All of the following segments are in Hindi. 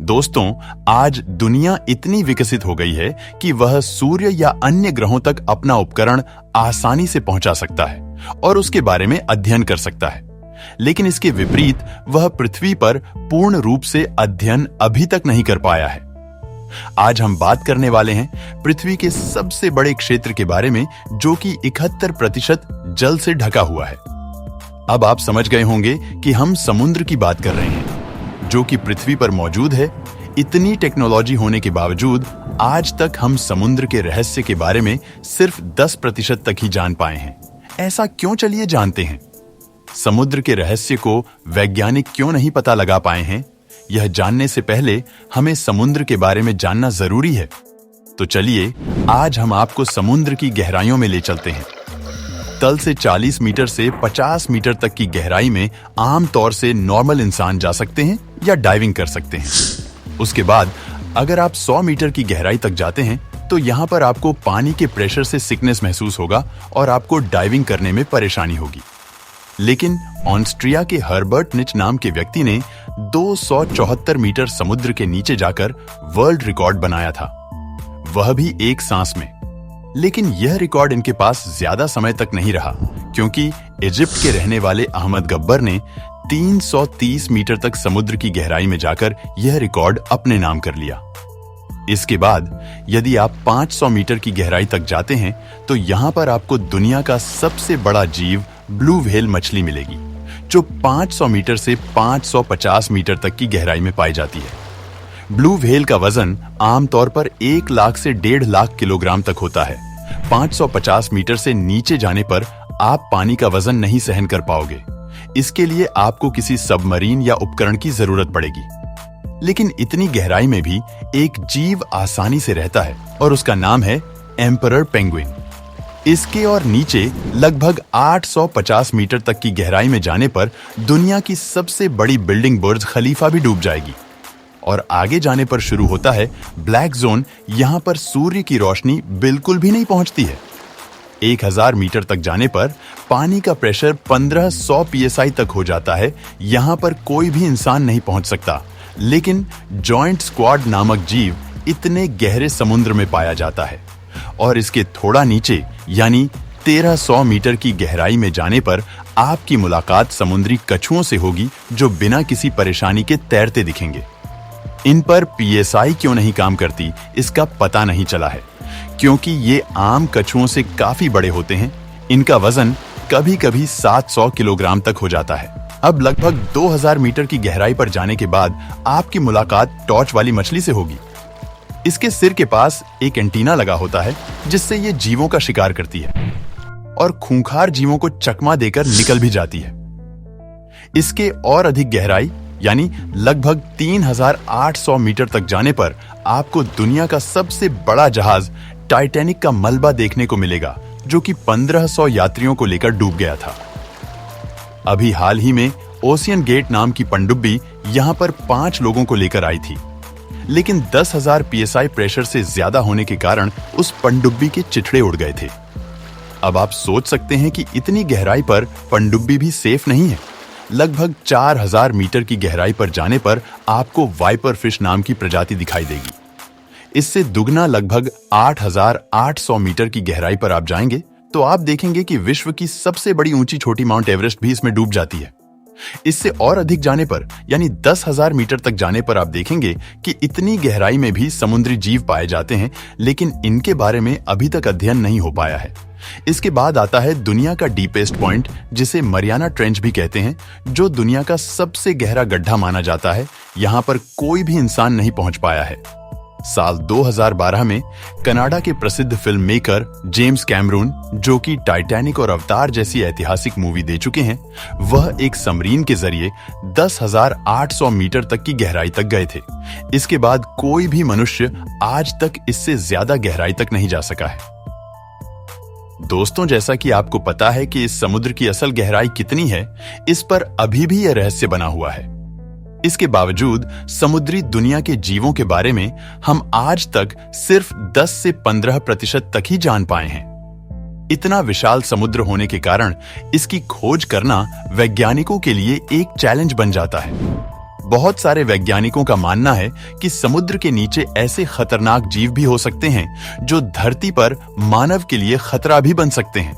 दोस्तों, आज दुनिया इतनी विकसित हो गई है कि वह सूर्य या अन्य ग्रहों तक अपना उपकरण आसानी से पहुंचा सकता है और उसके बारे में अध्ययन कर सकता है। लेकिन इसके विपरीत वह पृथ्वी पर पूर्ण रूप से अध्ययन अभी तक नहीं कर पाया है। आज हम बात करने वाले हैं पृथ्वी के सबसे बड़े क्षेत्र के बारे में, जो कि 71% जल से ढका हुआ है। अब आप समझ गए होंगे कि हम समुद्र की बात कर रहे हैं, जो कि पृथ्वी पर मौजूद है। इतनी टेक्नोलॉजी होने के बावजूद आज तक हम समुद्र के रहस्य के बारे में सिर्फ 10% तक ही जान पाए हैं। ऐसा क्यों, चलिए जानते हैं। समुद्र के रहस्य को वैज्ञानिक क्यों नहीं पता लगा पाए हैं, यह जानने से पहले हमें समुद्र के बारे में जानना जरूरी है। तो चलिए आज हम आपको समुद्र की गहराइयों में ले चलते हैं। तल से 40 मीटर से 50 मीटर तक की गहराई में आमतौर से नॉर्मल इंसान जा सकते हैं या डाइविंग कर सकते हैं। उसके बाद अगर आप 100 मीटर की गहराई तक जाते हैं तो यहाँ पर आपको पानी के प्रेशर से सिकनेस महसूस होगा और आपको डाइविंग करने में परेशानी होगी। लेकिन ऑस्ट्रिया के हर्बर्ट निच नाम के व्यक्ति ने 274 मीटर समुद्र के नीचे जाकर वर्ल्ड रिकॉर्ड बनाया था, वह भी एक सांस में। लेकिन यह रिकॉर्ड इनके पास ज्यादा समय तक नहीं रहा, क्योंकि इजिप्ट के रहने वाले अहमद गब्बर ने 330 मीटर तक समुद्र की गहराई में जाकर यह रिकॉर्ड अपने नाम कर लिया। इसके बाद यदि आप 500 मीटर की गहराई तक जाते हैं तो यहां पर आपको दुनिया का सबसे बड़ा जीव ब्लू व्हेल मछली मिलेगी, जो 500 मीटर से 550 मीटर तक की गहराई में पाई जाती है। ब्लू व्हेल का वजन आमतौर पर 1 लाख से 1.5 लाख किलोग्राम तक होता है। 550 मीटर से नीचे जाने पर आप पानी का वजन नहीं सहन कर पाओगे। इसके लिए आपको किसी सबमरीन या उपकरण की जरूरत पड़ेगी। लेकिन इतनी गहराई में भी एक जीव आसानी से रहता है और उसका नाम है एम्परर पेंगुइन। इसके और नीचे लगभग 850 मीटर तक की गहराई में जाने पर दुनिया की सबसे बड़ी बिल्डिंग बुर्ज खलीफा भी डूब जाएगी। और आगे जाने पर शुरू होता है ब्लैक जोन। यहाँ पर सूर्य की रोशनी बिल्कुल भी नहीं पहुंचती है। 1000 मीटर तक जाने पर पानी का प्रेशर 1500 psi तक हो जाता है। यहाँ पर कोई भी इंसान नहीं पहुंच सकता। लेकिन जॉइंट स्क्वाड नामक जीव इतने गहरे समुद्र में पाया जाता है। और इसके थोड़ा नीचे यानी 1300 मीटर की गहराई में जाने पर आपकी मुलाकात समुद्री कछुओं से होगी, जो बिना किसी परेशानी के तैरते दिखेंगे। इन पर PSI क्यों नहीं काम करती, इसका पता नहीं चला है, क्योंकि ये आम कछुओं से काफी बड़े होते हैं। इनका वजन कभी कभी 700 किलोग्राम तक हो जाता है। अब लगभग 2000 मीटर की गहराई पर जाने के बाद आपकी मुलाकात टॉर्च वाली मछली से होगी। इसके सिर के पास एक एंटीना लगा होता है, जिससे ये जीवों का शिकार करती है और खूंखार जीवों को चकमा देकर निकल भी जाती है। इसके और अधिक गहराई यानी लगभग 3800 मीटर तक जाने पर आपको दुनिया का सबसे बड़ा जहाज टाइटैनिक का मलबा देखने को मिलेगा, जो कि 1500 यात्रियों को लेकर डूब गया था। अभी हाल ही में ओशियन गेट नाम की पनडुब्बी यहां पर 5 लोगों को लेकर आई थी, लेकिन 10,000 psi प्रेशर से ज्यादा होने के कारण उस पनडुब्बी के चिथड़े उड़ गए थे। अब आप सोच सकते हैं कि इतनी गहराई पर पनडुब्बी भी सेफ नहीं है। लगभग 4000 मीटर की गहराई पर जाने पर आपको वाइपर फिश नाम की प्रजाति दिखाई देगी। इससे दुगना लगभग 8800 मीटर की गहराई पर आप जाएंगे तो आप देखेंगे कि विश्व की सबसे बड़ी ऊंची छोटी माउंट एवरेस्ट भी इसमें डूब जाती है। इससे और अधिक जाने पर यानी 10,000 मीटर तक जाने पर आप देखेंगे कि इतनी गहराई में भी समुद्री जीव पाए जाते हैं, लेकिन इनके बारे में अभी तक अध्ययन नहीं हो पाया है। इसके बाद आता है दुनिया का डीपेस्ट पॉइंट, जिसे मरियाना ट्रेंच भी कहते हैं, जो दुनिया का सबसे गहरा गड्ढा माना जाता है। यहाँ पर कोई भी इंसान नहीं पहुंच पाया है। साल 2012 में कनाडा के प्रसिद्ध फिल्म मेकर जेम्स कैमरून, जो कि टाइटैनिक और अवतार जैसी ऐतिहासिक मूवी दे चुके हैं, वह एक सबमरीन के जरिए 10,800 मीटर तक की गहराई तक गए थे। इसके बाद कोई भी मनुष्य आज तक इससे ज्यादा गहराई तक नहीं जा सका है। दोस्तों, जैसा कि आपको पता है कि इस समुद्र की असल गहराई कितनी है, इस पर अभी भी यह रहस्य बना हुआ है। इसके बावजूद समुद्री दुनिया के जीवों के बारे में हम आज तक सिर्फ 10 से 15% तक ही जान पाए हैं। इतना विशाल समुद्र होने के कारण इसकी खोज करना वैज्ञानिकों के लिए एक चैलेंज बन जाता है। बहुत सारे वैज्ञानिकों का मानना है कि समुद्र के नीचे ऐसे खतरनाक जीव भी हो सकते हैं जो धरती पर मानव के लिए खतरा भी बन सकते हैं।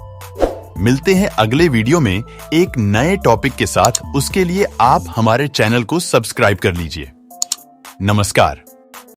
मिलते हैं अगले वीडियो में एक नए टॉपिक के साथ। उसके लिए आप हमारे चैनल को सब्सक्राइब कर लीजिए। नमस्कार।